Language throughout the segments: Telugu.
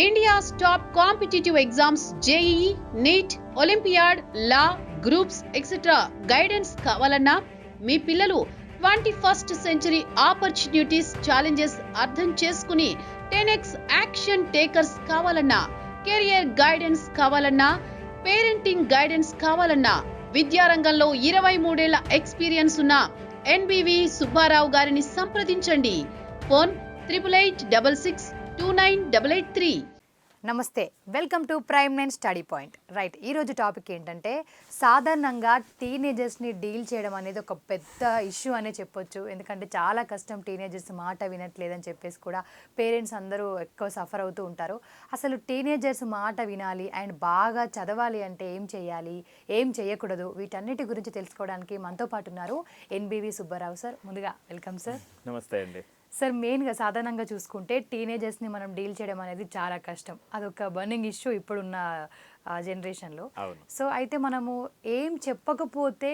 India's top competitive exams JEE, NEET, Olympiad, Law, Groups, etc. Guidance కావాలన్నా మీ పిల్లలు 21st century ఆపర్చునిటీస్ ఛాలెంజెస్ అర్థం చేసుకుని 10x యాక్షన్ టేకర్స్ కావాలన్నా, కెరియర్ గైడెన్స్ కావాలన్నా, పేరెంటింగ్ గైడెన్స్ కావాలన్నా, విద్యారంగంలో 23 ఏళ్ల ఎక్స్పీరియన్స్ ఉన్న ఎన్బివి సుబ్బారావు గారిని సంప్రదించండి. ఫోన్ 8866298883. నమస్తే, welcome to prime 9 study point. Right, ఈరోజు టాపిక్ ఏంటంటే సాధారణంగా టీనేజర్స్ని డీల్ చేయడం అనేది ఒక పెద్ద ఇష్యూ అనే చెప్పొచ్చు. ఎందుకంటే చాలా కష్టం, టీనేజర్స్ మాట వినట్లేదని చెప్పేసి కూడా పేరెంట్స్ అందరూ ఎక్కువ సఫర్ అవుతూ ఉంటారు. అసలు టీనేజర్స్ మాట వినాలి అండ్ బాగా చదవాలి అంటే ఏం చేయాలి, ఏం చేయకూడదు, వీటన్నిటి గురించి తెలుసుకోవడానికి మనతో పాటు ఉన్నారు ఎన్బివి సుబ్బారావు సార్. ముందుగా వెల్కమ్ సార్. నమస్తే అండి. సార్, మెయిన్గా సాధారణంగా చూసుకుంటే టీనేజర్స్ని మనం డీల్ చేయడం అనేది చాలా కష్టం. అదొక బర్నింగ్ ఇష్యూ ఇప్పుడున్న జనరేషన్లో. సో అయితే మనము ఏం చెప్పకపోతే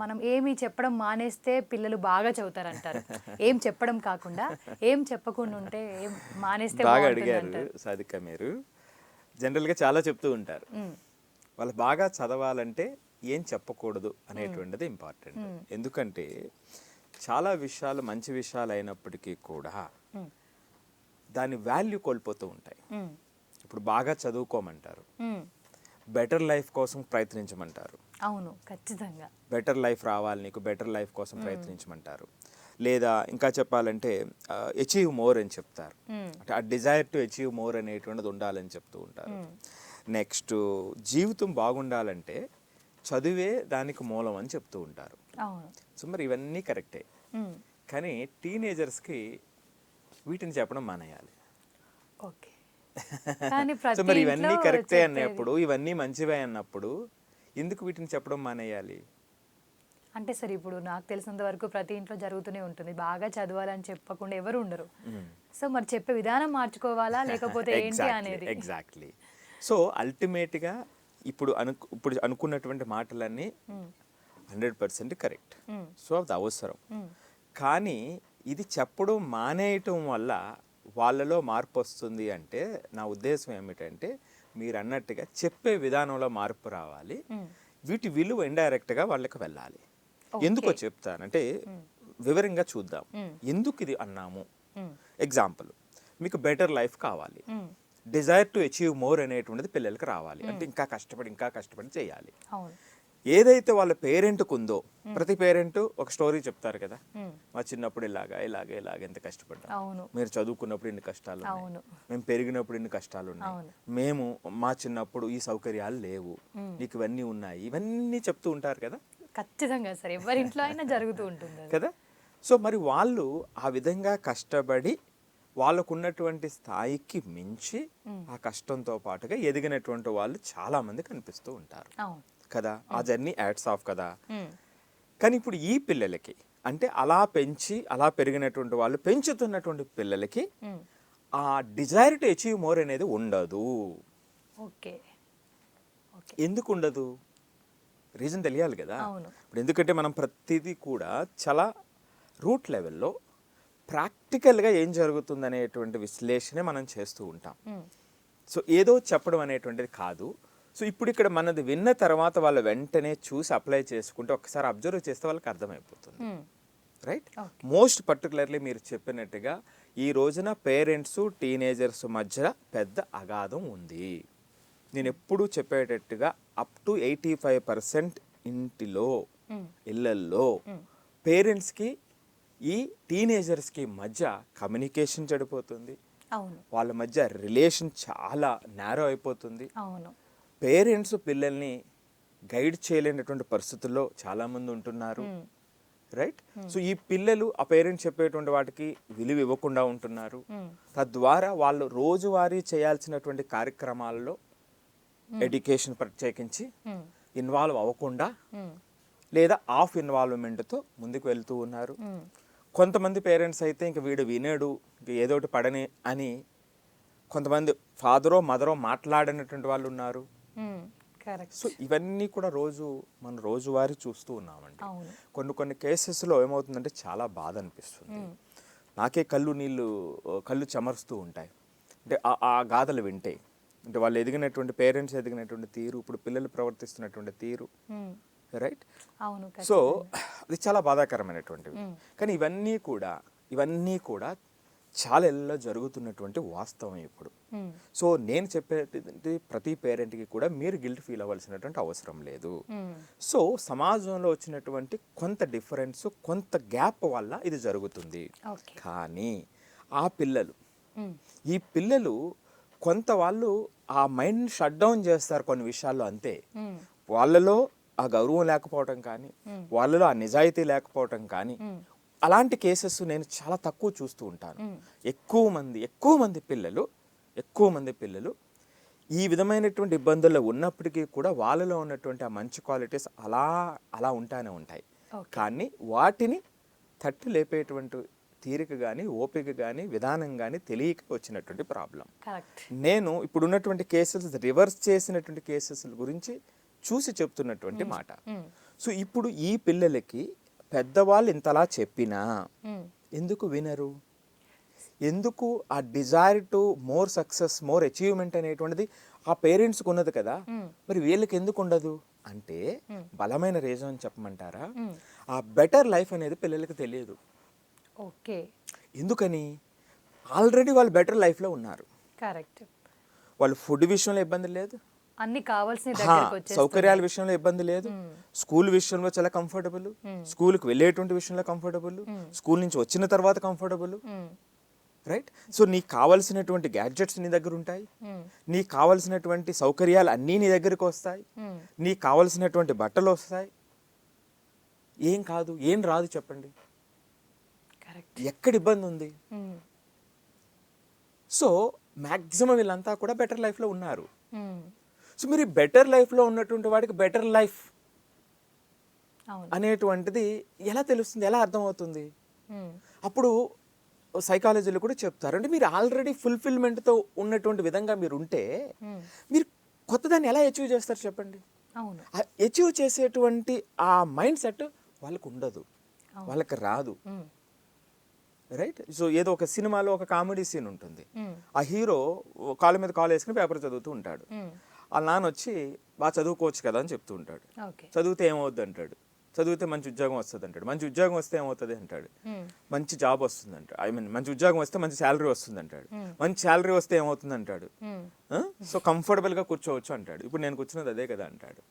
మనం ఏమి చెప్పడం మానేస్తే పిల్లలు బాగా చదువుతారంటారు. ఏం చెప్పడం కాకుండా ఏం చెప్పకుండా ఉంటే ఏం మానేస్తే బాగా అడిగారు సాధిక. మీరు జనరల్గా చాలా చెప్తూ ఉంటారు, వాళ్ళు బాగా చదవాలంటే ఏం చెప్పకూడదు అనేటువంటిది ఇంపార్టెంట్. ఎందుకంటే చాలా విషయాలు మంచి విషయాలు అయినప్పటికీ కూడా దాని వాల్యూ కోల్పోతూ ఉంటాయి. ఇప్పుడు బాగా చదువుకోమంటారు, బెటర్ లైఫ్ కోసం ప్రయత్నించమంటారు. అవును, ఖచ్చితంగా బెటర్ లైఫ్ రావాలి నీకు, బెటర్ లైఫ్ కోసం ప్రయత్నించమంటారు. లేదా ఇంకా చెప్పాలంటే అచీవ్ మోర్ అని చెప్తారు. అంటే ఆ డిజైర్ టు అచీవ్ మోర్ అనేటువంటిది ఉండాలని చెప్తూ ఉంటారు. నెక్స్ట్, జీవితం బాగుండాలంటే చదువే దానికి మూలం అని చెప్తూ ఉంటారు. సో మరి ఇవన్నీ కరెక్టే, కానీ టీనేజర్స్కి వీటిని చెప్పడం మానేయాలి. సో మరి ఇవన్నీ కరెక్టే అన్నప్పుడు, ఇవన్నీ మంచివే అన్నప్పుడు ఎందుకు వీటిని చెప్పడం మానేయాలి అంటే? సరే, ఇప్పుడు నాకు తెలిసినంత వరకు ప్రతి ఇంట్లో జరుగుతూనే ఉంటుంది, బాగా చదవాలని చెప్పకుండా ఎవరు ఉండరు. సో మరి చెప్పే విధానం మార్చుకోవాలా లేకపోతే ఏంటి అనేది? ఎగ్జాక్ట్లీ. సో అల్టిమేట్గా ఇప్పుడు అనుకున్నటువంటి మాటలన్నీ 100% కరెక్ట్. సో అది అవసరం. కానీ ఇది చెప్పడం మానేయటం వల్ల వాళ్ళలో మార్పు వస్తుంది అంటే నా ఉద్దేశం ఏమిటంటే, మీరు అన్నట్టుగా చెప్పే విధానంలో మార్పు రావాలి. వీటి విలువ ఇండైరెక్ట్గా వాళ్ళకి వెళ్ళాలి. ఎందుకో చెప్తానంటే వివరంగా చూద్దాం ఎందుకు ఇది అన్నాము. ఎగ్జాంపుల్, మీకు బెటర్ లైఫ్ కావాలి, డిజైర్ టు అచీవ్ మోర్ అనేటువంటిది పిల్లలకి రావాలి. అంటే ఇంకా కష్టపడి చేయాలి. ఏదైతే వాళ్ళ పేరెంట్కు ఉందో, ప్రతి పేరెంట్ ఒక స్టోరీ చెప్తారు కదా, మా చిన్నప్పుడు ఇలాగా ఎంత కష్టపడ్డాం, మీరు చదువుకున్నప్పుడు ఇన్ని కష్టాలు ఉన్నాయి, మేము పెరిగినప్పుడు ఇన్ని కష్టాలు ఉన్నాయి, మేము మా చిన్నప్పుడు ఈ సౌకర్యాలు లేవు, నీకు ఇవన్నీ ఉన్నాయి, ఇవన్నీ చెప్తూ ఉంటారు కదా. ఖచ్చితంగా సార్, ఎవరింట్లో అయినా జరుగుతూ ఉంటుంది కదా. సో మరి వాళ్ళు ఆ విధంగా కష్టపడి వాళ్ళకున్నటువంటి స్థాయికి మించి ఆ కష్టంతో పాటుగా ఎదిగినటువంటి వాళ్ళు చాలా మంది కనిపిస్తూ ఉంటారు కదా. ఆ జర్నీ యాడ్స్ ఆఫ్ కదా. కానీ ఇప్పుడు ఈ పిల్లలకి, అంటే అలా పెంచి అలా పెరిగినటువంటి వాళ్ళు పెంచుతున్నటువంటి పిల్లలకి ఆ డిజైర్ టు అచీవ్ మోర్ అనేది ఉండదు. ఎందుకు ఉండదు? రీజన్ తెలియాలి కదా. ఇప్పుడు ఎందుకంటే మనం ప్రతిదీ కూడా చాలా రూట్ లెవెల్లో ప్రాక్టికల్గా ఏం జరుగుతుంది అనేటువంటి విశ్లేషణ మనం చేస్తూ ఉంటాం. సో ఏదో చెప్పడం అనేటువంటిది కాదు. సో ఇప్పుడు ఇక్కడ మనది విన్న తర్వాత వాళ్ళు వెంటనే చూసి అప్లై చేసుకుంటే, ఒకసారి అబ్జర్వ్ చేస్తే వాళ్ళకి అర్థమైపోతుంది. రైట్. మోస్ట్ పర్టికులర్లీ మీరు చెప్పినట్టుగా ఈ రోజున పేరెంట్స్ టీనేజర్స్ మధ్య పెద్ద అగాధం ఉంది. నేను ఎప్పుడూ చెప్పేటట్టుగా అప్ టు 85% ఇళ్ళల్లో పేరెంట్స్కి ఈ టీనేజర్స్కి మధ్య కమ్యూనికేషన్ చెడిపోతుంది. వాళ్ళ మధ్య రిలేషన్ చాలా నేరో అయిపోతుంది. పేరెంట్స్ పిల్లల్ని గైడ్ చేయలేనటువంటి పరిస్థితుల్లో చాలామంది ఉంటున్నారు. రైట్. సో ఈ పిల్లలు ఆ పేరెంట్స్ చెప్పేటువంటి వాటికి విలువ ఇవ్వకుండా ఉంటున్నారు. తద్వారా వాళ్ళు రోజువారీ చేయాల్సినటువంటి కార్యక్రమాల్లో ఎడ్యుకేషన్ ప్రత్యేకించి ఇన్వాల్వ్ అవ్వకుండా, లేదా ఆఫ్ ఇన్వాల్వ్మెంట్తో ముందుకు వెళ్తూ ఉన్నారు. కొంతమంది పేరెంట్స్ అయితే ఇంక వీడు వినడు, ఇంక ఏదోటి పడని అని కొంతమంది ఫాదరో మదరో మాట్లాడినటువంటి వాళ్ళు ఉన్నారు. సో ఇవన్నీ కూడా మనం రోజువారీ చూస్తూ ఉన్నామండి. కొన్ని కేసెస్లో ఏమవుతుందంటే చాలా బాధ అనిపిస్తుంది. నాకే కళ్ళు చెమరుస్తూ ఉంటాయి. అంటే ఆ గాథలు వింటే, అంటే వాళ్ళు ఎదిగినటువంటి పేరెంట్స్ ఎదిగినటువంటి తీరు, ఇప్పుడు పిల్లలు ప్రవర్తిస్తున్నటువంటి తీరు, రైట్? అవును. సో అది చాలా బాధాకరమైనటువంటివి. కానీ ఇవన్నీ కూడా చాలా ఇళ్ళలో జరుగుతున్నటువంటి వాస్తవం ఇప్పుడు. సో నేను చెప్పేది ప్రతి పేరెంట్కి కూడా మీరు గిల్ట్ ఫీల్ అవ్వాల్సినటువంటి అవసరం లేదు. సో సమాజంలో వచ్చినటువంటి కొంత డిఫరెన్స్, కొంత గ్యాప్ వల్ల ఇది జరుగుతుంది. కానీ ఈ పిల్లలు కొంత వాళ్ళు ఆ మైండ్ షట్ డౌన్ చేస్తారు కొన్ని విషయాల్లో, అంతే. వాళ్ళలో ఆ గౌరవం లేకపోవటం కానీ, వాళ్ళలో ఆ నిజాయితీ లేకపోవటం కానీ, అలాంటి కేసెస్ నేను చాలా తక్కువ చూస్తూ ఉంటాను. ఎక్కువ మంది పిల్లలు ఈ విధమైనటువంటి ఇబ్బందుల్లో ఉన్నప్పటికీ కూడా వాళ్ళలో ఉన్నటువంటి ఆ మంచి క్వాలిటీస్ అలా ఉంటానే ఉంటాయి. కానీ వాటిని తట్టి లేపేటువంటి తీరిక కానీ, ఓపిక కానీ, విధానం కానీ తెలియక వచ్చినటువంటి ప్రాబ్లం. నేను ఇప్పుడు ఉన్నటువంటి కేసెస్ రివర్స్ చేసినటువంటి కేసెస్ గురించి చూసి చెప్తున్నటువంటి మాట. సో ఇప్పుడు ఈ పిల్లలకి పెద్దవాళ్ళు ఇంతలా చెప్పినా ఎందుకు వినరు? ఎందుకు ఆ desire to more success, more achievement అనేటువంటిది ఆ పేరెంట్స్కి ఉన్నది కదా, మరి వీళ్ళకి ఎందుకు ఉండదు అంటే బలమైన రీజన్ చెప్పమంటారా? ఆ బెటర్ లైఫ్ అనేది పిల్లలకి తెలియదు. ఓకే. ఎందుకని? ఆల్రెడీ వాళ్ళు బెటర్ లైఫ్లో ఉన్నారు. కరెక్ట్. వాళ్ళు ఫుడ్ విషయంలో ఇబ్బంది లేదు, అన్ని కావాల్సిన దగ్గరికి వచ్చేస్తాయి, సౌకర్యాల విషయంలో ఇబ్బంది లేదు, స్కూల్ విషయంలో చాలా కంఫర్టబుల్, స్కూల్కి వెళ్ళేటువంటి విషయంలో కంఫర్టబుల్, స్కూల్ నుంచి వచ్చిన తర్వాత కంఫర్టబుల్, రైట్? సో నీకు కావాల్సినటువంటి గ్యాడ్జెట్స్ నీ దగ్గర ఉంటాయి, నీకు కావాల్సినటువంటి సౌకర్యాలు అన్నీ నీ దగ్గరికి వస్తాయి, నీకు కావాల్సినటువంటి బట్టలు వస్తాయి. ఏం రాదు చెప్పండి? ఎక్కడ ఇబ్బంది ఉంది? సో మ్యాక్సిమం వీళ్ళంతా కూడా బెటర్ లైఫ్లో ఉన్నారు. సో మీరు బెటర్ లైఫ్లో ఉన్నటువంటి వాడికి బెటర్ లైఫ్ అనేటువంటిది ఎలా తెలుస్తుంది, ఎలా అర్థమవుతుంది? అప్పుడు సైకాలజీలో కూడా చెప్తారు, అంటే మీరు ఆల్రెడీ ఫుల్ఫిల్మెంట్తో ఉన్నటువంటి విధంగా మీరు ఉంటే మీరు కొత్తదాన్ని ఎలా అచీవ్ చేస్తారు చెప్పండి? అచీవ్ చేసేటువంటి ఆ మైండ్ సెట్ వాళ్ళకు ఉండదు, వాళ్ళకి రాదు, రైట్? సో ఏదో ఒక సినిమాలో ఒక కామెడీ సీన్ ఉంటుంది, ఆ హీరో కాళ్ళ మీద కాలు వేసుకుని పేపర్ చదువుతూ ఉంటాడు. వాళ్ళ నాన్న వచ్చి బాగా చదువుకోవచ్చు కదా అని చెప్తూ ఉంటాడు. చదివితే ఏమవుద్ది అంటాడు, చదివితే మంచి ఉద్యోగం వస్తుంది అంటాడు. మంచి ఉద్యోగం వస్తే ఏమవుతుంది అంటాడు, మంచి జాబ్ వస్తుంది అంటాడు. మంచి ఉద్యోగం వస్తే మంచి శాలరీ వస్తుంది అంటాడు. మంచి శాలరీ వస్తే ఏమవుతుంది అంటాడు, సో కంఫర్టబుల్గా కూర్చోవచ్చు అంటాడు. ఇప్పుడు నేను కూర్చున్నది అదే కదా అంటాడు.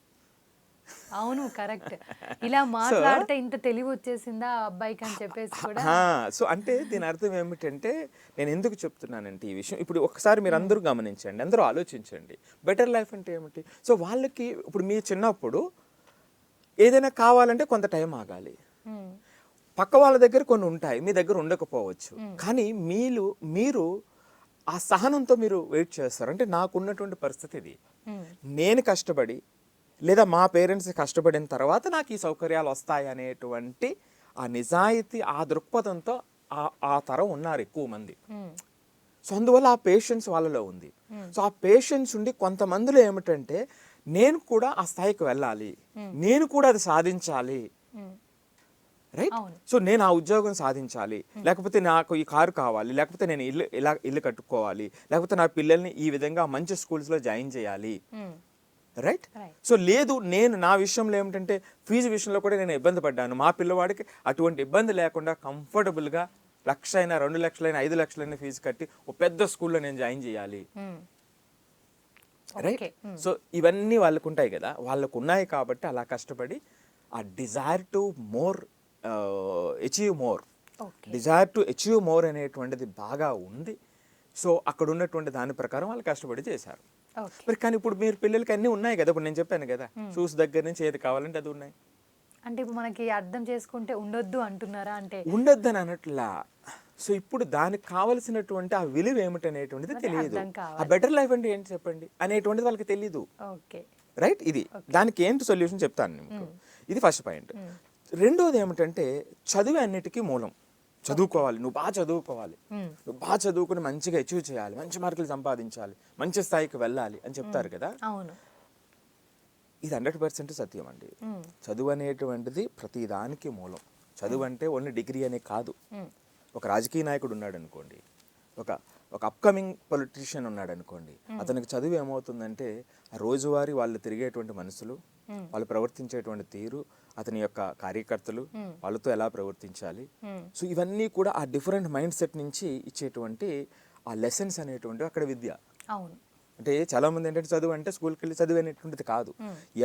అవును, కరెక్ట్. ఇలా మాట్లాడితే ఇంత తెలివి వచ్చేసిందా అబ్బాయికి అని చెప్పేసి కూడా. సో అంటే దీని అర్థం ఏమిటంటే, నేను ఎందుకు చెప్తున్నానంటే ఈ విషయం ఇప్పుడు ఒకసారి మీరు అందరూ గమనించండి, అందరూ ఆలోచించండి. బెటర్ లైఫ్ అంటే ఏమిటి? సో వాళ్ళకి ఇప్పుడు మీ చిన్నప్పుడు ఏదైనా కావాలంటే కొంత టైం ఆగాలి, పక్క వాళ్ళ దగ్గర కొన్ని ఉంటాయి, మీ దగ్గర ఉండకపోవచ్చు. కానీ మీరు ఆ సహనంతో మీరు వెయిట్ చేస్తారు. అంటే నాకున్నటువంటి పరిస్థితి ఇది, నేను కష్టపడి లేదా మా పేరెంట్స్ కష్టపడిన తర్వాత నాకు ఈ సౌకర్యాలు వస్తాయి అనేటువంటి ఆ నిజాయితీ, ఆ దృక్పథంతో ఆ తరం ఉన్నారు ఎక్కువ మంది. సో అందువల్ల ఆ పేషెన్స్ వాళ్ళలో ఉంది. సో ఆ పేషెన్స్ ఉండి కొంతమందిలో ఏమిటంటే, నేను కూడా ఆ స్థాయికి వెళ్ళాలి, నేను కూడా అది సాధించాలి, రైట్? సో నేను ఆ ఉద్యోగం సాధించాలి, లేకపోతే నాకు ఈ కారు కావాలి, లేకపోతే నేను ఇల్లు కట్టుకోవాలి, లేకపోతే నా పిల్లల్ని ఈ విధంగా మంచి స్కూల్స్లో జాయిన్ చేయాలి, రైట్? సో లేదు, నేను నా విషయంలో ఏమిటంటే ఫీజు విషయంలో కూడా నేను ఇబ్బంది పడ్డాను, మా పిల్లవాడికి అటువంటి ఇబ్బంది లేకుండా కంఫర్టబుల్గా 1,00,000 అయినా 2,00,000 అయినా 5,00,000 అయినా ఫీజు కట్టి ఒక పెద్ద స్కూల్లో నేను జాయిన్ చేయాలి, రైట్? సో ఇవన్నీ వాళ్ళకు ఉంటాయి కదా, వాళ్ళకు ఉన్నాయి కాబట్టి అలా కష్టపడి ఆ డిజైర్ టు అచీవ్ మోర్ అనేటువంటిది బాగా ఉంది. సో అక్కడ ఉన్నటువంటి దాని ప్రకారం వాళ్ళు కష్టపడి చేశారు. మరి కానీ ఇప్పుడు మీరు పిల్లలకి అన్నీ ఉన్నాయి కదా, ఇప్పుడు నేను చెప్పాను కదా, షూస్ దగ్గర నుంచి ఏది కావాలంటే అది ఉన్నాయి. అంటే ఇప్పుడు మనకి అర్థం చేసుకుంటే ఉండొద్దు అంటున్నారా? అంటే ఉండొద్దు అని అనట్లా. సో ఇప్పుడు దానికి కావలసినటువంటి ఆ విలువ ఏమిటనేటువంటిది తెలియదు. ఆ బెటర్ లైఫ్ అంటే ఏంటి చెప్పండి అనేటువంటిది వాళ్ళకి తెలియదు, రైట్? ఇది దానికి ఏంటి సొల్యూషన్ చెప్తాను మీకు. ఇది ఫస్ట్ పాయింట్. రెండోది ఏమిటంటే, చదువు అన్నిటికీ మూలం. చదువుకోవాలి, నువ్వు బాగా చదువుకోవాలి, నువ్వు బాగా చదువుకుని మంచిగా అచీవ్ చేయాలి, మంచి మార్కులు సంపాదించాలి, మంచి స్థాయికి వెళ్ళాలి అని చెప్తారు కదా. ఇది 100% సత్యం అండి. చదువు అనేటువంటిది ప్రతి దానికి మూలం. చదువు అంటే ఓన్లీ డిగ్రీ అనే కాదు. ఒక రాజకీయ నాయకుడు ఉన్నాడు అనుకోండి, ఒక ఒక అప్కమింగ్ పొలిటీషియన్ ఉన్నాడు అనుకోండి, అతనికి చదువు ఏమవుతుందంటే ఆ రోజువారీ వాళ్ళు తిరిగేటువంటి మనుషులు, వాళ్ళు ప్రవర్తించేటువంటి తీరు, అతని యొక్క కార్యకర్తలు వాళ్ళతో ఎలా ప్రవర్తించాలి, సో ఇవన్నీ కూడా ఆ డిఫరెంట్ మైండ్ సెట్ నుంచి ఇచ్చేటువంటి ఆ లెసన్స్ అనేటువంటి అక్కడ విద్య. అవును. అంటే చాలా మంది ఏంటంటే చదువు అంటే స్కూల్కి వెళ్ళి చదువు అనేటువంటిది కాదు.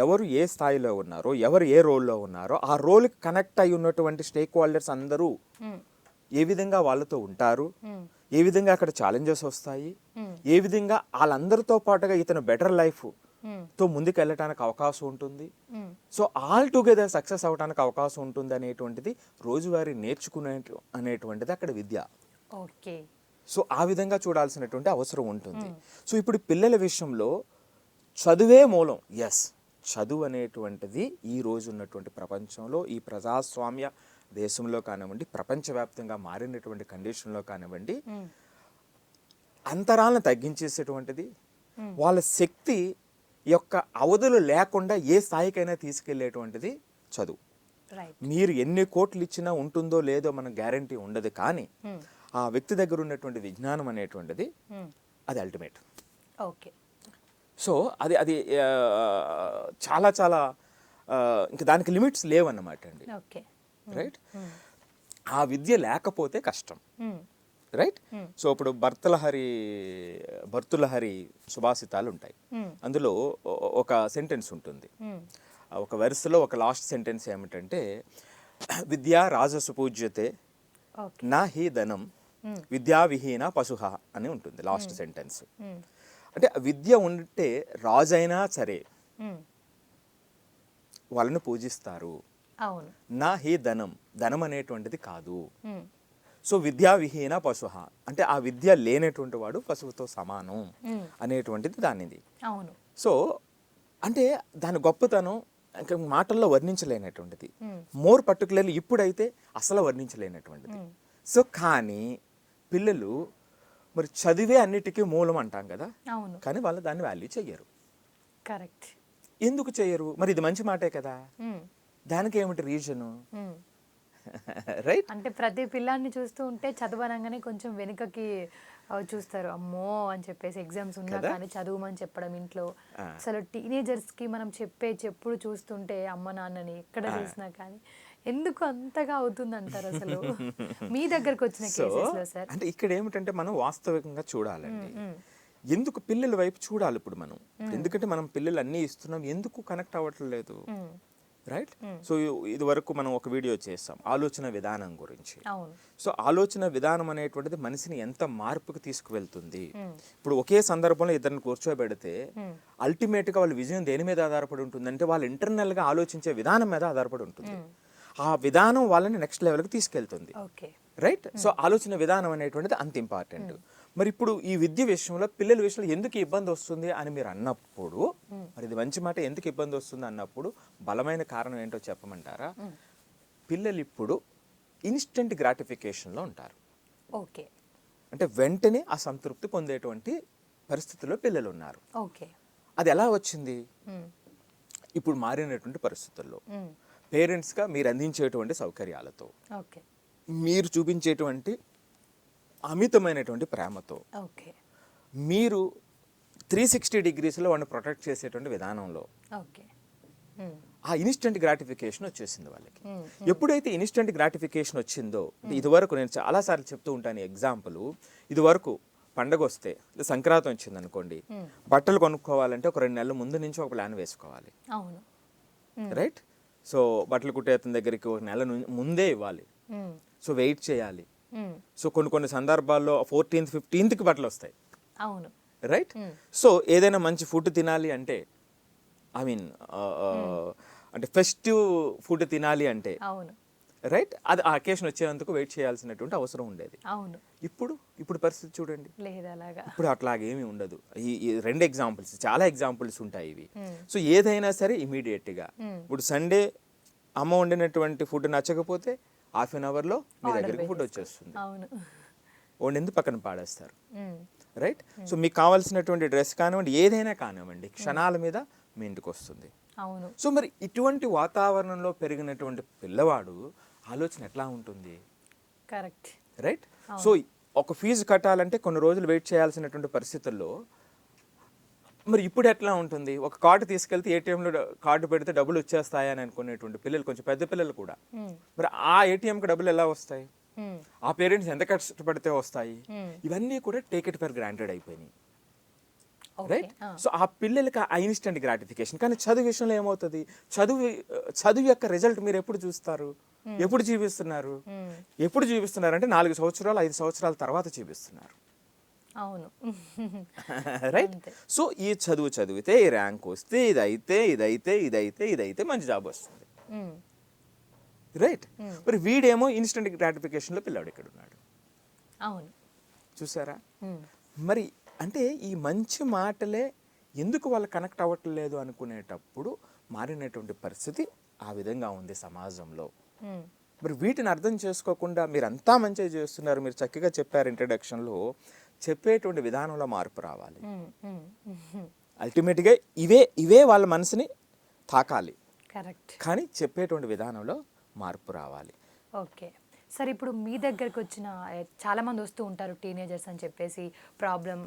ఎవరు ఏ స్థాయిలో ఉన్నారో, ఎవరు ఏ రోల్లో ఉన్నారో ఆ రోల్కి కనెక్ట్ అయి ఉన్నటువంటి స్టేక్ హోల్డర్స్ అందరూ ఏ విధంగా వాళ్ళతో ఉంటారు, ఏ విధంగా అక్కడ ఛాలెంజెస్ వస్తాయి, ఏ విధంగా వాళ్ళందరితో పాటుగా ఇతను బెటర్ లైఫ్ తో ముందుకు వెళ్ళటానికి అవకాశం ఉంటుంది, సో ఆల్ టుగెదర్ సక్సెస్ అవడానికి అవకాశం ఉంటుంది అనేటువంటిది రోజువారీ నేర్చుకునే అనేటువంటిది అక్కడ విద్య. ఓకే. సో ఆ విధంగా చూడాల్సినటువంటి అవసరం ఉంటుంది. సో ఇప్పుడు పిల్లల విషయంలో చదువే మూలం. ఎస్, చదువు అనేటువంటిది ఈ రోజు ఉన్నటువంటి ప్రపంచంలో, ఈ ప్రజాస్వామ్య దేశంలో కానివ్వండి, ప్రపంచవ్యాప్తంగా మారినటువంటి కండిషన్లో కానివ్వండి, అంతరాలను తగ్గించేసేటువంటిది, వాళ్ళ శక్తి యొక్క అవధులు లేకుండా ఏ స్థాయికైనా తీసుకెళ్లేటువంటిది చదువు. మీరు ఎన్ని కోట్లు ఇచ్చినా ఉంటుందో లేదో మన గ్యారంటీ ఉండదు, కానీ ఆ వ్యక్తి దగ్గర ఉన్నటువంటి విజ్ఞానం అనేటువంటిది అది అల్టిమేట్. ఓకే. సో అది అది చాలా చాలా ఇంకా దానికి లిమిట్స్ లేవన్నమాట అండి. ఓకే. రైట్. ఆ విద్య లేకపోతే కష్టం. రైట్. సో ఇప్పుడు భర్తృహరి సుభాషితాలు ఉంటాయి. అందులో ఒక సెంటెన్స్ ఉంటుంది, ఒక వరుసలో ఒక లాస్ట్ సెంటెన్స్ ఏమిటంటే విద్యా రాజసు పూజ్యతే నా హి ధనం విద్యా విహీన పశుహ అని ఉంటుంది లాస్ట్ సెంటెన్స్. అంటే విద్య ఉంటే రాజైనా సరే వాళ్ళని పూజిస్తారు. నా హి ధనం, ధనం అనేటువంటిది కాదు. సో విద్యా విహీన పశుహ అంటే ఆ విద్య లేనటువంటి వాడు పశువుతో సమానం అనేటువంటిది దానిది. సో అంటే దాని గొప్పతనం ఇంకా మాటల్లో వర్ణించలేనటువంటిది, మోర్ పర్టికులర్లీ ఇప్పుడైతే అసలు వర్ణించలేనటువంటిది. సో కానీ పిల్లలు మరి చదివే అన్నిటికీ మూలం అంటాం కదా, కానీ వాళ్ళు దాన్ని వాల్యూ చెయ్యరు. కరెక్ట్. ఎందుకు చెయ్యరు? మరి ఇది మంచి మాటే కదా, దానికి ఏమిటి రీజను? రైట్. అంటే ప్రతి పిల్లాన్ని చూస్తూ ఉంటే చదవనంగానే కొంచెం వెనుకకి చూస్తారు, అమ్మో అని చెప్పేసి ఎగ్జామ్స్ ఉన్నా కానీ చదువుమని చెప్పడం ఇంట్లో. అసలు టీనేజర్స్ కి మనం చెప్పుడు చూస్తుంటే అమ్మ నాన్నని ఎక్కడ చూసినా కానీ ఎందుకు అంతగా అవుతుంది అంటారు అసలు మీ దగ్గరకు వచ్చిన కేసెస్లో సార్? అంటే ఇక్కడ ఏమిటంటే మనం వాస్తవికంగా చూడాలండి, ఎందుకు పిల్లల వైపు చూడాలి ఇప్పుడు మనం. ఎందుకంటే మనం పిల్లలు అన్నీ ఇస్తున్నాం, ఎందుకు కనెక్ట్ అవ్వట్లేదు? రైట్. సో ఇది వరకు మనం ఒక వీడియో చేస్తాం ఆలోచన విధానం గురించి. సో ఆలోచన విధానం అనేటువంటిది మనిషిని ఎంత మార్పుకి తీసుకువెళ్తుంది. ఇప్పుడు ఒకే సందర్భంలో ఇద్దరిని కూర్చోబెడితే అల్టిమేట్ గా వాళ్ళ విజయం దేని మీద ఆధారపడి ఉంటుంది అంటే వాళ్ళ ఇంటర్నల్ గా ఆలోచించే విధానం మీద ఆధారపడి ఉంటుంది. ఆ విధానం వాళ్ళని నెక్స్ట్ లెవెల్కి తీసుకెళ్తుంది. రైట్. సో ఆలోచన విధానం అనేటువంటిది అంత ఇంపార్టెంట్. మరి ఇప్పుడు ఈ విద్య విషయంలో పిల్లల విషయంలో ఎందుకు ఇబ్బంది వస్తుంది అని మీరు అన్నప్పుడు, మరి ఇది మంచి మాట, ఎందుకు ఇబ్బంది వస్తుంది అన్నప్పుడు బలమైన కారణం ఏంటో చెప్పమంటారా? పిల్లలు ఇప్పుడు ఇన్స్టెంట్ గ్రాటిఫికేషన్లో ఉంటారు. ఓకే. అంటే వెంటనే ఆ సంతృప్తి పొందేటువంటి పరిస్థితుల్లో పిల్లలు ఉన్నారు. అది ఎలా వచ్చింది? ఇప్పుడు మారినటువంటి పరిస్థితుల్లో పేరెంట్స్గా మీరు అందించేటువంటి సౌకర్యాలతో, మీరు చూపించేటువంటి అమితమైనటువంటి ప్రేమతో, మీరు 360 డిగ్రీస్లో వాడిని ప్రొటెక్ట్ చేసేటువంటి విధానంలో ఆ ఇన్స్టెంట్ గ్రాటిఫికేషన్ వచ్చేసింది వాళ్ళకి. ఎప్పుడైతే ఇన్స్టెంట్ గ్రాటిఫికేషన్ వచ్చిందో, ఇదివరకు నేను చాలాసార్లు చెప్తూ ఉంటాను ఎగ్జాంపుల్, ఇదివరకు పండగ వస్తే సంక్రాంతి వచ్చింది అనుకోండి, బట్టలు కొనుక్కోవాలంటే ఒక 2 నెలల ముందు నుంచి ఒక ప్లాన్ వేసుకోవాలి. రైట్. సో బట్టలు కుట్టే అతని దగ్గరికి ఒక నెల ముందే ఇవ్వాలి. సో వెయిట్ చేయాలి. సో కొన్ని సందర్భాల్లో 14th 15th బట్టలు వస్తాయి. రైట్. సో ఏదైనా మంచి ఫుడ్ తినాలి అంటే, ఐ మీన్ అంటే ఫెస్టివ్ ఫుడ్ తినాలి అంటే, రైట్, అది ఆ అకేషన్ వచ్చేందుకు వెయిట్ చేయాల్సినటువంటి అవసరం ఉండేది. ఇప్పుడు పరిస్థితి చూడండి, ఇప్పుడు అట్లాగేమీ ఉండదు. ఈ 2 ఎగ్జాంపుల్స్, చాలా ఎగ్జాంపుల్స్ ఉంటాయి ఇవి. సో ఏదైనా సరే ఇమీడియట్ గా, ఇప్పుడు సండే అమ్మ వండినటువంటి ఫుడ్ నచ్చకపోతే హాఫ్ అన్ అవర్లో మీ దగ్గరికి ఫుడ్ వచ్చేస్తుంది. వండింది పక్కన పాడేస్తారు. రైట్. సో మీకు కావాల్సినటువంటి డ్రెస్ కానివ్వండి, ఏదైనా కానివ్వండి, క్షణాల మీద మీ ఇంటికి వస్తుంది. సో మరి ఇటువంటి వాతావరణంలో పెరిగినటువంటి పిల్లవాడు ఆలోచన ఎట్లా ఉంటుంది? కరెక్ట్. రైట్. సో ఒక ఫీజు కట్టాలంటే కొన్ని రోజులు వెయిట్ చేయాల్సినటువంటి పరిస్థితుల్లో మరి ఇప్పుడు ఎట్లా ఉంటుంది? ఒక కార్డు తీసుకెళ్తే ఏటీఎంలో కార్డు పెడితే డబ్బులు వచ్చేస్తాయని అనుకునేటువంటి పిల్లలు, కొంచెం పెద్ద పిల్లలు కూడా, మరి ఆ ఏటీఎంకి డబ్బులు ఎలా వస్తాయి? ఆ పేరెంట్స్ ఎంత కష్టపడితే వస్తాయి? ఇవన్నీ కూడా టేక్ ఇట్ ఫర్ గ్రాంటెడ్ అయిపోయినాయి, రైట్? సో ఆ పిల్లలకి ఆ ఇన్స్టెంట్ గ్రాటిఫికేషన్. కానీ చదువు విషయంలో ఏమవుతుంది? చదువు యొక్క రిజల్ట్ మీరు ఎప్పుడు చూస్తారు? ఎప్పుడు చూపిస్తున్నారు? ఎప్పుడు చూపిస్తున్నారు అంటే 4 సంవత్సరాలు 5 సంవత్సరాల తర్వాత చూపిస్తున్నారు. అవును, రైట్? సో ఈ చదివితే ఈ ర్యాంక్ వస్తే ఇదైతే మంచి జాబ్ వస్తుంది, రైట్? మరి వీడేమో ఇన్స్టెంట్ గ్రాటిఫికేషన్లో పిల్లాడు ఇక్కడ ఉన్నాడు. అవును, చూసారా? మరి అంటే ఈ మంచి మాటలే ఎందుకు వాళ్ళు కనెక్ట్ అవ్వట్లేదు అనుకునేటప్పుడు మారినటువంటి పరిస్థితి ఆ విధంగా ఉంది సమాజంలో. మరి వీటిని అర్థం చేసుకోకుండా మీరు అంతా మంచిగా చేస్తున్నారు, మీరు చక్కగా చెప్పారు ఇంట్రడక్షన్లో, చెప్పేటువంటి విధానంలో మార్పు రావాలి. అల్టిమేట్గా ఇవే వాళ్ళ మనసుని తాకాలి, కరెక్ట్. కానీ చెప్పేటువంటి విధానంలో మార్పు రావాలి. ఓకే సార్, ఇప్పుడు మీ దగ్గరకు వచ్చిన చాలామంది వస్తూ ఉంటారు టీనేజర్స్ అని చెప్పేసి, ప్రాబ్లం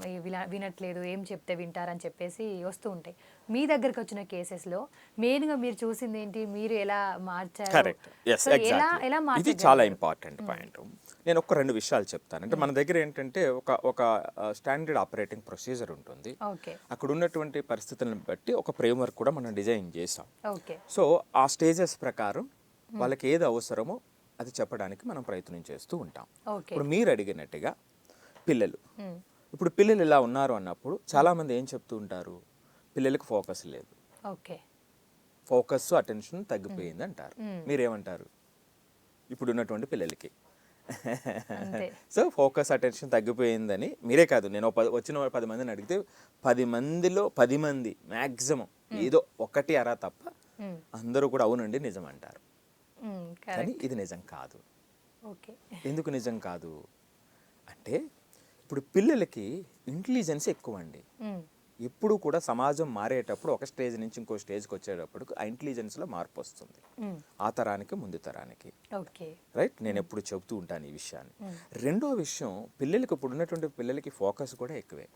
వినట్లేదు, ఏం చెప్తే వింటారని చెప్పేసి వస్తూ ఉంటాయి. మీ దగ్గరకు వచ్చిన కేసెస్లో మెయిన్గా మీరు చూసింది ఏంటి? మీరు ఎలా మార్చారు? Correct, yes, exactly. ఇది చాలా ఇంపార్టెంట్ పాయింట్. నేను ఒక 2 విషయాలు చెప్తాను. అంటే మన దగ్గర ఏంటంటే ఒక స్టాండర్డ్ ఆపరేటింగ్ ప్రొసీజర్ ఉంటుంది. అక్కడ ఉన్నటువంటి పరిస్థితులను బట్టి ఒక ఫ్రేమ్వర్క్ కూడా మనం డిజైన్ చేసాం. సో ఆ స్టేజెస్ ప్రకారం వాళ్ళకి ఏది అవసరమో అది చెప్పడానికి మనం ప్రయత్నం చేస్తూ ఉంటాం. ఇప్పుడు మీరు అడిగినట్టుగా పిల్లలు, ఇప్పుడు పిల్లలు ఇలా ఉన్నారు అన్నప్పుడు చాలామంది ఏం చెప్తూ ఉంటారు? పిల్లలకు ఫోకస్ లేదు, ఫోకస్ అటెన్షన్ తగ్గిపోయింది అంటారు. మీరేమంటారు ఇప్పుడు ఉన్నటువంటి పిల్లలకి? సో ఫోకస్ అటెన్షన్ తగ్గిపోయిందని మీరే కాదు, నేను వచ్చిన 10 మందిని అడిగితే 10 మందిలో 10 మంది మ్యాక్సిమం ఏదో ఒకటి అరా తప్ప అందరూ కూడా అవునండి నిజం అంటారు. కానీ ఇది నిజం కాదు. ఎందుకు నిజం కాదు అంటే ఇప్పుడు పిల్లలకి ఇంటెలిజెన్స్ ఎక్కువ అండి. ఎప్పుడు కూడా సమాజం మారేటప్పుడు ఒక స్టేజ్ నుంచి ఇంకో స్టేజ్కి వచ్చేటప్పుడు ఆ ఇంటెలిజెన్స్లో మార్పు వస్తుంది, ఆ తరానికి ముందు తరానికి, రైట్? నేను ఎప్పుడు చెబుతూ ఉంటాను ఈ విషయాన్ని. రెండో విషయం, పిల్లలకి ఇప్పుడు ఉన్నటువంటి పిల్లలకి ఫోకస్ కూడా ఎక్కువే.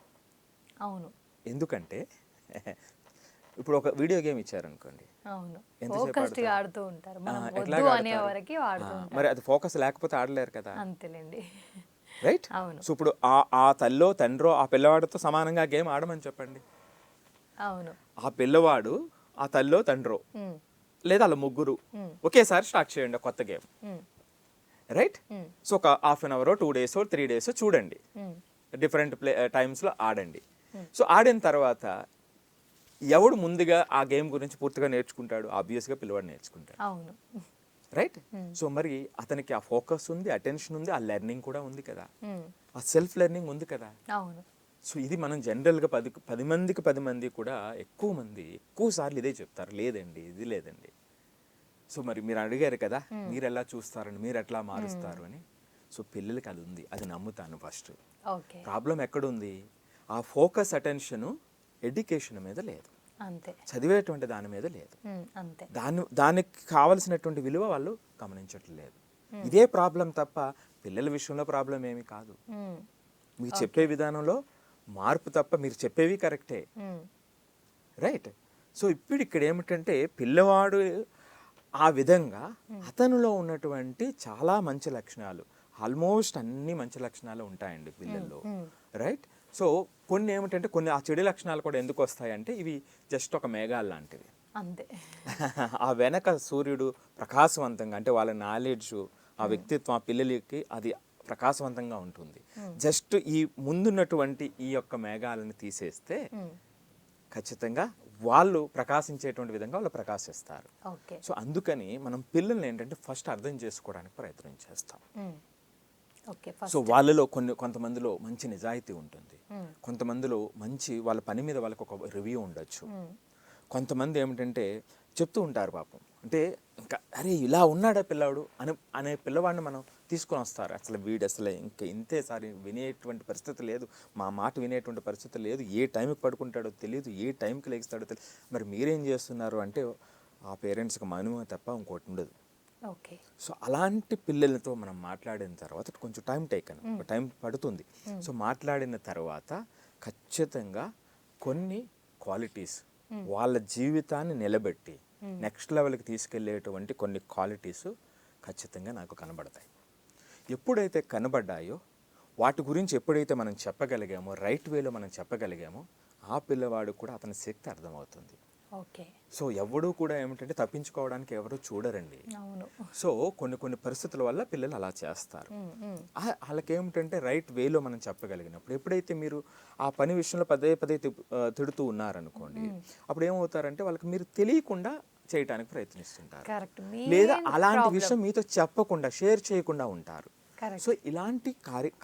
అవును, ఎందుకంటే ఇప్పుడు ఒక వీడియో గేమ్ ఇచ్చారనుకోండి, మరి అది ఫోకస్ లేకపోతే ఆడలేరు కదా, రైట్? సో ఇప్పుడు ఆ తల్లో తండ్రో ఆ పిల్లవాడితో సమానంగా గేమ్ ఆడమని చెప్పండి. ఆ పిల్లవాడు ఆ తల్లో తండ్రో లేదా అలా ముగ్గురు ఒకేసారి స్టార్ట్ చేయండి కొత్త గేమ్, రైట్? సో ఒక half an hour 2 days 3 days చూడండి, డిఫరెంట్ టైమ్స్లో ఆడండి. సో ఆడిన తర్వాత ఎవడు ముందుగా ఆ గేమ్ గురించి పూర్తిగా నేర్చుకుంటాడు? ఆబ్వియస్గా పిల్లవాడు నేర్చుకుంటాడు, రైట్? సో మరి అతనికి ఆ ఫోకస్ ఉంది, అటెన్షన్ ఉంది, ఆ లెర్నింగ్ కూడా ఉంది కదా, ఆ సెల్ఫ్ లెర్నింగ్ ఉంది కదా. సో ఇది మనం జనరల్గా 10 మందికి 10 మంది కూడా ఎక్కువ సార్లు ఇదే చెప్తారు, లేదండి ఇది లేదండి. సో మరి మీరు అడిగారు కదా మీరు ఎలా చూస్తారని, మీరు ఎట్లా మారుస్తారు అని. సో పిల్లలకి అది ఉంది, అది నమ్ముతాను. ఫస్ట్ ప్రాబ్లం ఎక్కడుంది? ఆ ఫోకస్ అటెన్షన్ ఎడ్యుకేషన్ మీద లేదు, చదివేటువంటి దాని మీద లేదు, దానికి కావలసినటువంటి విలువ వాళ్ళు గమనించట్లేదు. ఇదే ప్రాబ్లం తప్ప పిల్లల విషయంలో ప్రాబ్లం ఏమి కాదు. మీరు చెప్పే విధానంలో మార్పు తప్ప, మీరు చెప్పేవి కరెక్టే, రైట్? సో ఇప్పుడు ఇక్కడ ఏమిటంటే పిల్లవాడు ఆ విధంగా అతనిలో ఉన్నటువంటి చాలా మంచి లక్షణాలు, ఆల్మోస్ట్ అన్ని మంచి లక్షణాలు ఉంటాయండి పిల్లల్లో, రైట్? సో కొన్ని ఏమిటంటే కొన్ని ఆ చెడు లక్షణాలు కూడా ఎందుకు వస్తాయంటే ఇవి జస్ట్ ఒక మేఘాలు లాంటివి అంతే. ఆ వెనక సూర్యుడు ప్రకాశవంతంగా, అంటే వాళ్ళ నాలెడ్జ్, ఆ వ్యక్తిత్వం, ఆ పిల్లలకి అది ప్రకాశవంతంగా ఉంటుంది. జస్ట్ ఈ ముందున్నటువంటి ఈ యొక్క మేఘాలను తీసేస్తే ఖచ్చితంగా వాళ్ళు ప్రకాశించేటువంటి విధంగా వాళ్ళు ప్రకాశిస్తారు. సో అందుకని మనం పిల్లల్ని ఏంటంటే ఫస్ట్ అర్థం చేసుకోవడానికి ప్రయత్నం చేస్తాం. సో వాళ్ళలో కొంతమందిలో మంచి నిజాయితీ ఉంటుంది, కొంతమందిలో మంచి వాళ్ళ పని మీద వాళ్ళకి ఒక రివ్యూ ఉండొచ్చు, కొంతమంది ఏమిటంటే చెప్తూ ఉంటారు పాపం, అంటే ఇంకా అరే ఇలా ఉన్నాడా పిల్లాడు అనే పిల్లవాడిని మనం తీసుకొని వస్తారు. అసలు వీడు అసలు ఇంకా ఇంతేసారి వినేటువంటి పరిస్థితి లేదు, మా మాట వినేటువంటి పరిస్థితి లేదు, ఏ టైంకి పడుకుంటాడో తెలియదు, ఏ టైంకి లేస్తాడో తెలియదు. మరి మీరేం చేస్తున్నారు అంటే ఆ పేరెంట్స్కి మనుమ తప్ప ఇంకోటి ఉండదు. ఓకే. సో అలాంటి పిల్లలతో మనం మాట్లాడిన తర్వాత కొంచెం టైం పడుతుంది. సో మాట్లాడిన తర్వాత ఖచ్చితంగా కొన్ని క్వాలిటీస్ వాళ్ళ జీవితాన్ని నిలబెట్టి నెక్స్ట్ లెవెల్కి తీసుకెళ్లేటువంటి కొన్ని క్వాలిటీస్ ఖచ్చితంగా నాకు కనబడతాయి. ఎప్పుడైతే కనబడ్డాయో వాటి గురించి ఎప్పుడైతే మనం చెప్పగలిగామో, రైట్ వేలో మనం చెప్పగలిగామో, ఆ పిల్లవాడు కూడా అతని శక్తి అర్థమవుతుంది. ఓకే. సో ఎవడూ కూడా ఏమిటంటే తప్పించుకోవడానికి ఎవరు చూడరండి. అవును. సో కొన్ని పరిస్థితుల వల్ల పిల్లలు అలా చేస్తారు. వాళ్ళకి ఏమిటంటే రైట్ వేలో మనం చెప్పగలిగినప్పుడు, ఎప్పుడైతే మీరు ఆ పని విషయంలో పదే తిడుతూ ఉన్నారనుకోండి, అప్పుడు ఏమవుతారంటే వాళ్ళకి మీరు తెలియకుండా చేయడానికి ప్రయత్నిస్తుంటారు, లేదా అలాంటి విషయం మీతో చెప్పకుండా షేర్ చేయకుండా ఉంటారు. సో ఇలాంటి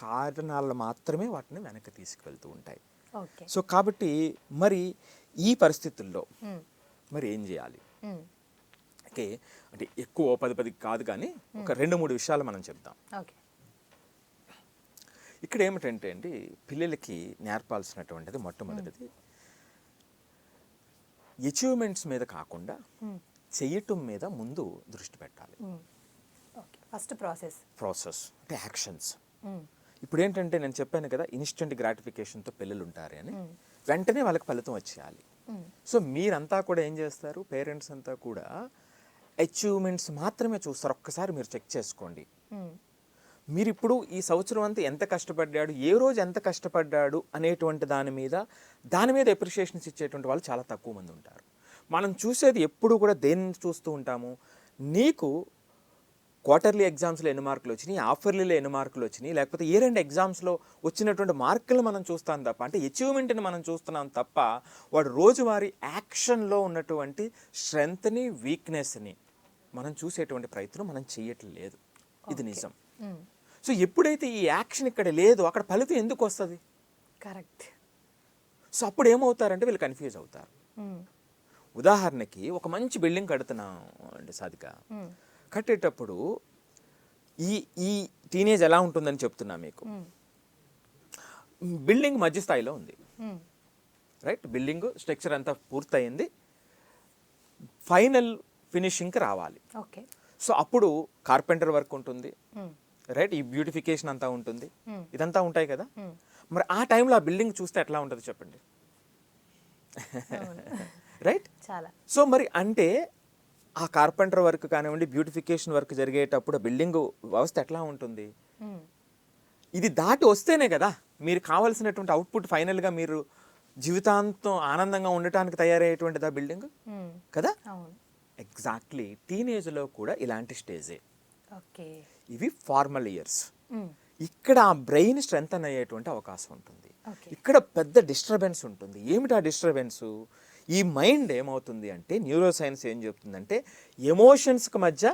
కారణాలు మాత్రమే వాటిని వెనక్కి తీసుకువెళ్తూ ఉంటాయి. సో కాబట్టి మరి ఈ పరిస్థితుల్లో మరి ఏం చేయాలి? ఓకే, అంటే ఎక్కువ 10 కాదు, కానీ ఒక 2-3 విషయాలు మనం చెప్తాం. ఇక్కడ ఏమిటంటే అండి, పిల్లలకి నేర్పాల్సినటువంటిది మొట్టమొదటిది అచీవ్మెంట్స్ మీద కాకుండా చేయటం మీద ముందు దృష్టి పెట్టాలి. ఫస్ట్ ప్రాసెస్ అంటే యాక్షన్స్. ఇప్పుడు ఏంటంటే నేను చెప్పాను కదా, ఇన్స్టెంట్ గ్రాటిఫికేషన్తో పిల్లలు ఉంటారు అని, వెంటనే వాళ్ళకి ఫలితం వచ్చేయాలి. సో మీరంతా కూడా ఏం చేస్తారు, పేరెంట్స్ అంతా కూడా అచీవ్మెంట్స్ మాత్రమే చూస్తారు. ఒక్కసారి మీరు చెక్ చేసుకోండి. మీరు ఇప్పుడు ఈ సంవత్సరం అంతా ఎంత కష్టపడ్డాడు, ఏ రోజు ఎంత కష్టపడ్డాడు అనేటువంటి దాని మీద ఎప్రిషియేషన్స్ ఇచ్చేటువంటి వాళ్ళు చాలా తక్కువ మంది ఉంటారు. మనం చూసేది ఎప్పుడు కూడా దేన్ని చూస్తూ ఉంటాము, నీకు క్వార్టర్లీ ఎగ్జామ్స్లో ఎన్ని మార్కులు వచ్చినాయి, హాఫర్లీలో ఎన్ని మార్కులు వచ్చినాయి, లేకపోతే ఇయర్ ఎండ్ ఎగ్జామ్స్లో వచ్చినటువంటి మార్కులు మనం చూస్తాం తప్ప, అంటే అచీవ్మెంట్ని మనం చూస్తున్నాం తప్ప, వాడు రోజువారీ యాక్షన్లో ఉన్నటువంటి స్ట్రెంగ్త్ని వీక్నెస్ని మనం చూసేటువంటి ప్రయత్నం మనం చేయట్లేదు. ఇది నిజం. సో ఎప్పుడైతే ఈ యాక్షన్ ఇక్కడ లేదు, అక్కడ ఫలితం ఎందుకు వస్తుంది? కరెక్ట్. సో అప్పుడు ఏమవుతారంటే వీళ్ళు కన్ఫ్యూజ్ అవుతారు. ఉదాహరణకి ఒక మంచి బిల్డింగ్ కడుతున్నాం అంటే సాధిక, కట్టేటప్పుడు ఈ టీనేజ్ ఎలా ఉంటుందని చెప్తున్నా మీకు. బిల్డింగ్ మధ్య స్థాయిలో ఉంది, రైట్? బిల్డింగ్ స్ట్రక్చర్ అంతా పూర్తయింది, ఫైనల్ ఫినిషింగ్కి రావాలి. సో అప్పుడు కార్పెంటర్ వర్క్ ఉంటుంది, రైట్? ఈ బ్యూటిఫికేషన్ అంతా ఉంటుంది, ఇదంతా ఉంటాయి కదా. మరి ఆ టైంలో ఆ బిల్డింగ్ చూస్తే ఎట్లా ఉంటుంది చెప్పండి, రైట్? సో మరి అంటే ఆ కార్పెంటర్ వర్క్ కానివ్వండి, బ్యూటిఫికేషన్ వర్క్ జరిగేటప్పుడు బిల్డింగ్ వ్యవస్థ ఎట్లా ఉంటుంది? ఇది దాటి వస్తేనే కదా మీరు కావాల్సినటువంటి అవుట్పుట్ ఫైనల్గా మీరు జీవితాంతం ఆనందంగా ఉండటానికి తయారయ్యేటువంటిది ఆ బిల్డింగ్ కదా. ఎగ్జాక్ట్లీ టీనేజ్లో కూడా ఇలాంటి స్టేజే. ఇవి ఫార్మల్ ఇయర్స్. ఇక్కడ ఆ బ్రెయిన్ స్ట్రెంగ్తన్ అయ్యేటువంటి అవకాశం ఉంటుంది. ఇక్కడ పెద్ద డిస్టర్బెన్స్ ఉంటుంది. ఏమిటి ఆ డిస్టర్బెన్సు? ఈ మైండ్ ఏమవుతుంది అంటే, న్యూరో సైన్స్ ఏం చెప్తుందంటే, ఎమోషన్స్కి మధ్య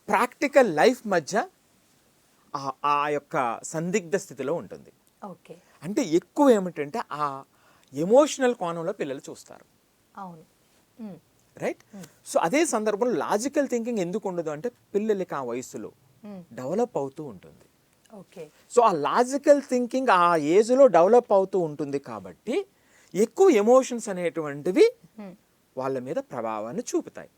ప్రాక్టికల్ లైఫ్ మధ్య ఆ యొక్క సందిగ్ధ స్థితిలో ఉంటుంది. అంటే ఎక్కువ ఏమిటంటే ఆ ఎమోషనల్ కోణంలో పిల్లలు చూస్తారు, రైట్? సో అదే సందర్భంలో లాజికల్ థింకింగ్ ఎందుకు ఉండదు అంటే, పిల్లలకి ఆ వయసులో డెవలప్ అవుతూ ఉంటుంది. సో ఆ లాజికల్ థింకింగ్ ఆ ఏజ్లో డెవలప్ అవుతూ ఉంటుంది కాబట్టి ఎక్కువ ఎమోషన్స్ అనేటువంటివి వాళ్ళ మీద ప్రభావాన్ని చూపుతాయి.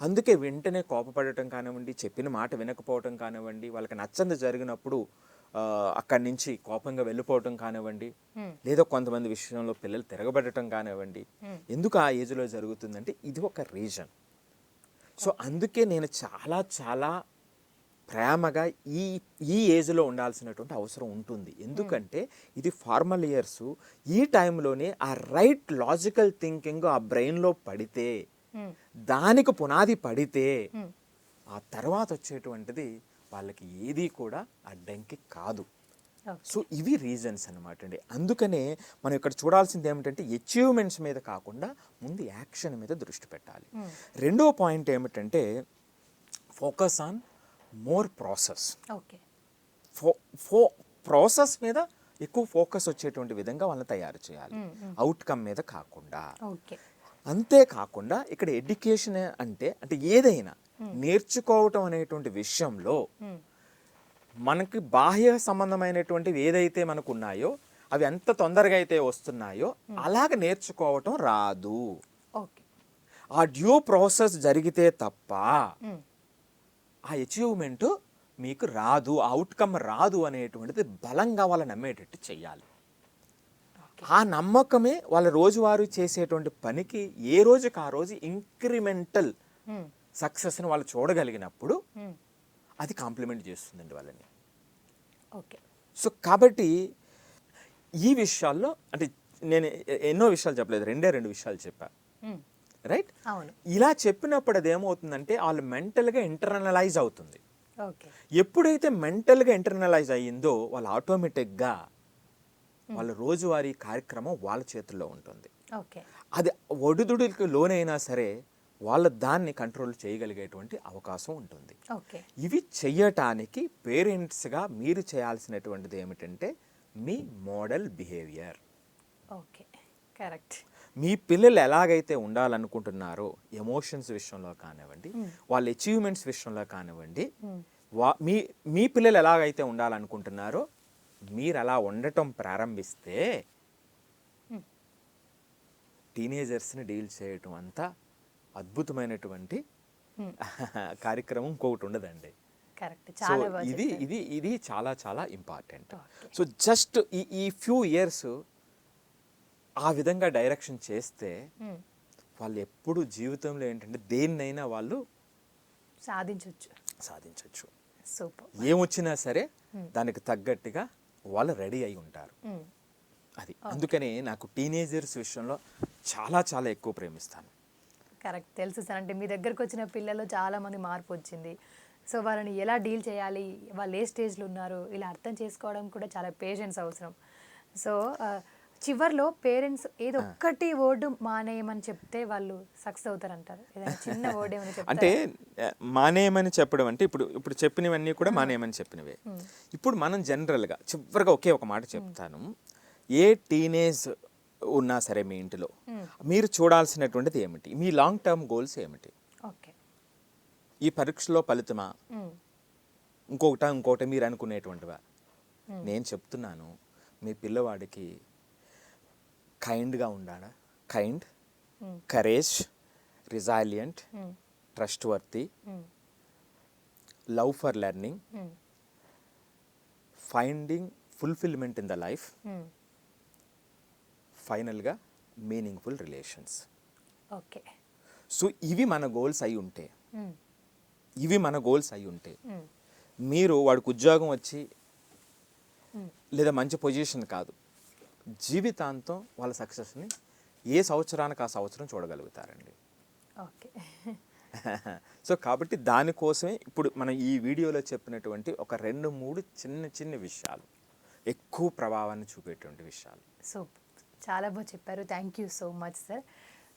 అందుకే వెంటనే కోపపడటం కానివ్వండి, చెప్పిన మాట వినకపోవటం కానివ్వండి, వాళ్ళకి నచ్చంది జరిగినప్పుడు అక్కడి నుంచి కోపంగా వెళ్ళిపోవటం కానివ్వండి, లేదా కొంతమంది విషయంలో పిల్లలు తిరగబడటం కానివ్వండి, ఎందుకు ఆ ఏజ్లో జరుగుతుందంటే ఇది ఒక రీజన్. సో అందుకే నేను చాలా చాలా ప్రేమగా ఈ ఏజ్లో ఉండాల్సినటువంటి అవసరం ఉంటుంది. ఎందుకంటే ఇది ఫార్మల్ ఇయర్స్. ఈ టైంలోనే ఆ రైట్ లాజికల్ థింకింగ్ ఆ బ్రెయిన్లో పడితే, దానికి పునాది పడితే, ఆ తర్వాత వచ్చేటువంటిది వాళ్ళకి ఏది కూడా అడ్డంకి కాదు. సో ఇవి రీజన్స్ అనమాట అండి. అందుకనే మనం ఇక్కడ చూడాల్సింది ఏమిటంటే, అచీవ్మెంట్స్ మీద కాకుండా ముందు యాక్షన్ మీద దృష్టి పెట్టాలి. రెండో పాయింట్ ఏమిటంటే, focus on more process. Process మీద ఎక్కువ ఫోకస్ వచ్చేటువంటి విధంగా వాళ్ళని తయారు చేయాలి, అవుట్కమ్ మీద కాకుండా. అంతేకాకుండా ఇక్కడ ఎడ్యుకేషన్ అంటే ఏదైనా నేర్చుకోవటం అనేటువంటి విషయంలో మనకి బాహ్య సంబంధమైనటువంటివి ఏదైతే మనకు ఉన్నాయో అవి ఎంత తొందరగా అయితే వస్తున్నాయో అలాగ నేర్చుకోవటం రాదు. ఆ డ్యూ ప్రాసెస్ జరిగితే తప్ప ఆ అచీవ్మెంట్ మీకు రాదు, అవుట్కమ్ రాదు అనేటువంటిది బలంగా వాళ్ళు నమ్మేటట్టు చెయ్యాలి. ఆ నమ్మకమే వాళ్ళ రోజువారీ చేసేటువంటి పనికి ఏ రోజుకి ఆ రోజు ఇంక్రిమెంటల్ సక్సెస్ని వాళ్ళు చూడగలిగినప్పుడు అది కాంప్లిమెంట్ చేస్తుందండి వాళ్ళని. ఓకే. సో కాబట్టి ఈ విషయాల్లో అంటే నేను ఎన్నో విషయాలు చెప్పలేదు, 2 విషయాలు చెప్పా, రైట్? అవును. ఇలా చెప్పినప్పుడు అది ఏమవుతుందంటే వాళ్ళు మెంటల్గా ఇంటర్నలైజ్ అవుతుంది. ఓకే. ఎప్పుడైతే మెంటల్గా ఇంటర్నలైజ్ అయ్యిందో వాళ్ళు ఆటోమేటిక్గా వాళ్ళ రోజువారీ కార్యక్రమం వాళ్ళ చేతుల్లో ఉంటుంది. ఓకే. అది ఒడిదుడుకు లోనైనా సరే వాళ్ళ దాన్ని కంట్రోల్ చేయగలిగేటువంటి అవకాశం ఉంటుంది. ఓకే. ఇవి చెయ్యటానికి పేరెంట్స్గా మీరు చేయాల్సినటువంటిది ఏమిటంటే మీ మోడల్ బిహేవియర్. Okay, correct. మీ పిల్లలు ఎలాగైతే ఉండాలనుకుంటున్నారో ఎమోషన్స్ విషయంలో కానివ్వండి, వాళ్ళ అచీవ్మెంట్స్ విషయంలో కానివ్వండి, మీ పిల్లలు ఎలాగైతే ఉండాలనుకుంటున్నారో మీరు అలా ఉండటం ప్రారంభిస్తే టీనేజర్స్ని డీల్ చేయటం అంతా అద్భుతమైనటువంటి కార్యక్రమం ఇంకొకటి ఉండదండి. సో ఇది చాలా చాలా ఇంపార్టెంట్. సో జస్ట్ ఈ ఫ్యూ ఇయర్స్ ఆ విధంగా డైరెక్షన్ చేస్తే వాళ్ళు ఎప్పుడు జీవితంలో ఏంటంటే దేన్నైనా వాళ్ళు సాధించవచ్చు. సూపర్. ఏమొచ్చినా సరే దానికి తగ్గట్టుగా వాళ్ళు రెడీ అయి ఉంటారు. అది అందుకనే నాకు టీనేజర్స్ విషయంలో చాలా చాలా ఎక్కువ ప్రేమిస్తాను. కరెక్ట్, తెలుసు సార్. అంటే మీ దగ్గరకు వచ్చిన పిల్లలు చాలామంది మార్పు వచ్చింది. సో వాళ్ళని ఎలా డీల్ చేయాలి, వాళ్ళు ఏ స్టేజ్లో ఉన్నారు, ఇలా అర్థం చేసుకోవడం కూడా చాలా పేషెన్స్ అవసరం. సో చివర్లో పేరెంట్స్ ఏదో ఒక్కటి వర్డ్ మానేయమని చెప్తే వాళ్ళు సక్సెస్ అవుతారంటారు. ఏదైనా చిన్న వర్డ్ ఏమైనా చెప్తారా? అంటే మానేయమని చెప్పడం అంటే ఇప్పుడు చెప్పినవన్నీ కూడా మానేయమని చెప్పినవే. ఇప్పుడు మనం జనరల్గా చివరిగా ఒకే ఒక మాట చెప్తాను. ఏ టీనేజ్ ఉన్నా సరే మీ ఇంటిలో మీరు చూడాల్సినటువంటిది ఏమిటి, మీ లాంగ్ టర్మ్ గోల్స్ ఏమిటి? ఓకే. ఈ పరీక్షలో ఫలితమా, ఇంకొకటి మీరు అనుకునేటువంటివా? నేను చెప్తున్నాను, మీ పిల్లవాడికి కైండ్గా ఉండాలా, kind, courage, resilient, trustworthy, love for learning, finding fulfilment in the life, ఫైనల్గా మీనింగ్ఫుల్ రిలేషన్స్. ఓకే. సో ఇవి మన గోల్స్ అయి ఉంటే మీరు వాడికి ఉద్యోగం వచ్చి లేదా మంచి పొజిషన్ కాదు, జీవితాంతం వాళ్ళ సక్సెస్ని ఏ సంవత్సరానికి ఆ సంవత్సరం చూడగలుగుతారండి. ఓకే. సో కాబట్టి దానికోసమే ఇప్పుడు మనం ఈ వీడియోలో చెప్పినటువంటి ఒక 2-3 చిన్న విషయాలు ఎక్కువ ప్రభావాన్ని చూపేటువంటి విషయాలు. సో చాలా బాగా చెప్పారు. Thank you so much sir.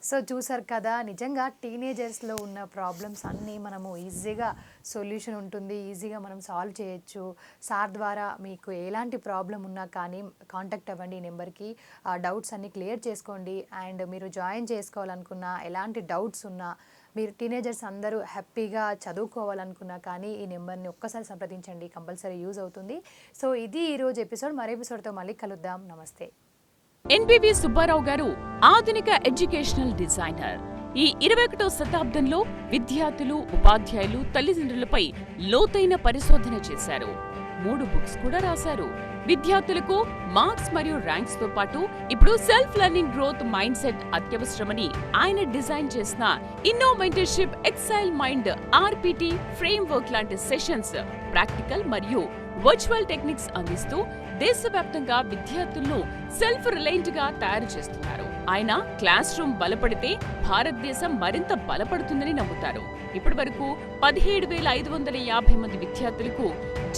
So చూసారు కదా, నిజంగా టీనేజర్స్లో ఉన్న ప్రాబ్లమ్స్ అన్నీ మనము ఈజీగా సొల్యూషన్ ఉంటుంది, ఈజీగా మనం సాల్వ్ చేయొచ్చు. సార్ ద్వారా మీకు ఎలాంటి ప్రాబ్లం ఉన్నా కానీ కాంటాక్ట్ అవ్వండి ఈ నెంబర్కి, ఆ డౌట్స్ అన్నీ క్లియర్ చేసుకోండి. అండ్ మీరు జాయిన్ చేసుకోవాలనుకున్నా, ఎలాంటి డౌట్స్ ఉన్నా, మీరు టీనేజర్స్ అందరూ హ్యాపీగా చదువుకోవాలనుకున్నా కానీ ఈ నెంబర్ని ఒక్కసారి సంప్రదించండి, కంపల్సరీ యూజ్ అవుతుంది. సో ఇది ఈరోజు ఎపిసోడ్. మరో ఎపిసోడ్తో మళ్ళీ కలుద్దాం. నమస్తే. ఎన్బివి సుబ్బారావు గారు ఆధునిక ఎడ్యుకేషనల్ డిజైనర్. ఈ 21వ శతాబ్దంలో విద్యార్థులు, ఉపాధ్యాయులు, తల్లిదండ్రులపై లోతైన పరిశోధన చేశారు. 3 బుక్స్ కూడా రాశారు. విద్యార్థులకు మార్క్స్ మరియు ర్యాంక్స్ తో పాటు ఇప్పుడు self learning growth mind set అత్యవసరమని ఆయన డిజైన్ చేసిన ఇన్నోమెంటర్షిప్, ఎక్సైల్ మైండ్, ఆర్పిటి ఫ్రేమ్ వర్క్ లాంటి సెషన్స్, ప్రాక్టికల్ మరియు వర్చువల్ టెక్నిక్స్ అందిస్తూ దేశవ్యాప్తంగా విద్యార్థులను సెల్ఫ్ రిలయంట్ గా తయారు చేస్తున్నారు. ఆయన క్లాస్ రూమ్ బలపడితే భారతదేశం మరింత బలపడుతుందని నమ్ముతారు. ఇప్పటి వరకు 17,550 మంది విద్యార్థులకు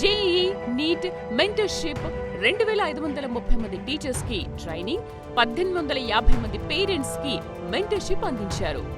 జేఈఈ, నీట్, మెంటర్షిప్, 2,530 మంది టీచర్స్ కి ట్రైనింగ్, 1,850 మంది పేరెంట్స్ కి మెంటర్షిప్ అందించారు.